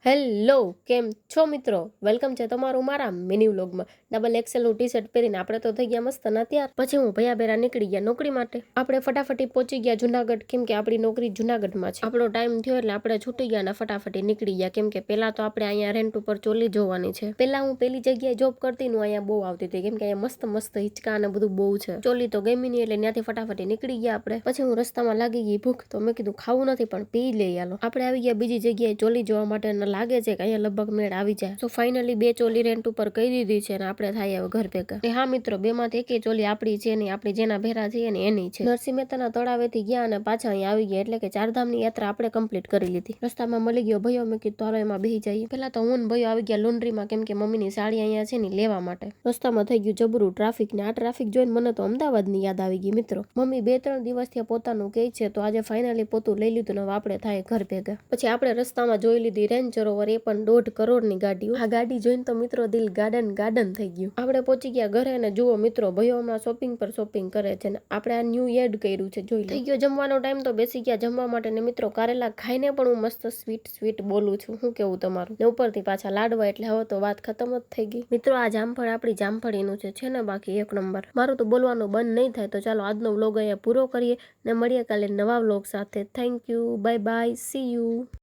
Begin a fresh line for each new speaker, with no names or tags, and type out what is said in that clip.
Hello કેમ છો મિત્રો, વેલકમ છે તમારું મારા મિની વ્લોગમાં. ડબલ એક્સેલનું ટી શર્ટ પહેરીને આપણે તો થઈ ગયા મસ્ત ના ત્યાર. પછી હું ભૈયા બેરા નીકળી ગયા નોકરી માટે. આપણે ફટાફટી પહોંચી ગયા જુનાગઢ, કેમ કે આપણી નોકરી જુનાગઢમાં છે. આપણો ટાઈમ થયો એટલે આપણે છૂટી ગયા ને ફટાફટી નીકળી ગયા, કેમ કે પેલા તો આપણે અહીંયા રેન્ટ ઉપર ચોલી જોવાની છે. પેલા હું પેલી જગ્યાએ જોબ કરતી નું અહીંયા બહુ આવતી હતી, કેમ કે અહીંયા મસ્ત મસ્ત હિંચકા અને બધું બહુ છે. ચોલી તો ગમી નહીં એટલે ત્યાંથી ફટાફટી નીકળી ગયા આપણે. પછી હું રસ્તામાં લાગી ગઈ ભૂખ, તો મેં કીધું ખાવું નથી પણ પી લઈ આલો. આપણે આવી ગયા બીજી જગ્યાએ ચોલી જોવા માટે, લાગે છે કે અહીંયા લગભગ મેળ આવી જાય. તો ફાઇનલી બે ચોલી રેન્ટ ઉપર કહી દીધી છે અને આપણે થાય હવે ઘર ભેગા. હા મિત્રો, બે માંથી એકે ચોલી આપણી છે નહીં, આપણે જેના ભેરા છીએ ને એની છે. નરસિંહ મહેતાના તળાવેથી ગયા અને પાછા અહીંયા આવી ગયા, એટલે કે ચારધામની યાત્રા આપણે કમ્પ્લીટ કરી લીધી. રસ્તામાં મળી ગયો ભયો, મેં કીધું હાલો એમાં બેસી જઈએ. પેલા તો હું ભયો આવી ગયા લોન્ડ્રીમાં, કેમ કે મમ્મીની સાડી અહીંયા છે ને લેવા માટે. રસ્તામાં થઈ ગયું જબરું ટ્રાફિક, ને આ ટ્રાફિક જોઈને મને તો અમદાવાદની યાદ આવી ગઈ મિત્રો. મમ્મી 2-3 દિવસથી પોતાનું કહે છે, તો આજે ફાઇનલી પોતું લઈ લીધું ને હવે આપણે થાય ઘર ભેગા. પછી આપણે રસ્તામાં જોઈ લીધી રેન્જ રોવર, એ પણ 1.5 કરોડની ગાડી. આ ગાડી જોઈને તો મિત્રો દિલ ગાર્ડન થઈ ગયું. આપણે પહોંચી ગયા ઘરે અને જુઓ મિત્રો, ભયો હમણાં શોપિંગ પર શોપિંગ કરે છે ને આપણે આ ન્યૂ એડ કર્યું છે, જોઈ થઈ ગયો જમવાનો ટાઈમ, તો બેસી ગયા જમવા માટે. ને મિત્રો કારેલા ખાઈને પણ હું મસ્ત સ્વીટ બોલું છું. શું કેવું તમારું? ને ઉપરથી પાછા લાડવા, એટલે હવે તો વાત ખતમ જ થઈ ગઈ મિત્રો. આ જામફળ આપણી જામફળીનું છે ને બાકી એક નંબર. મારું તો બોલવાનું બંધ નહીં થાય. તો ચાલો આજનો વ્લોગ અહીંયા પૂરો કરીએ ને મળીએ કાલે નવા વ્લોગ સાથે. Thank you, bye bye, C you.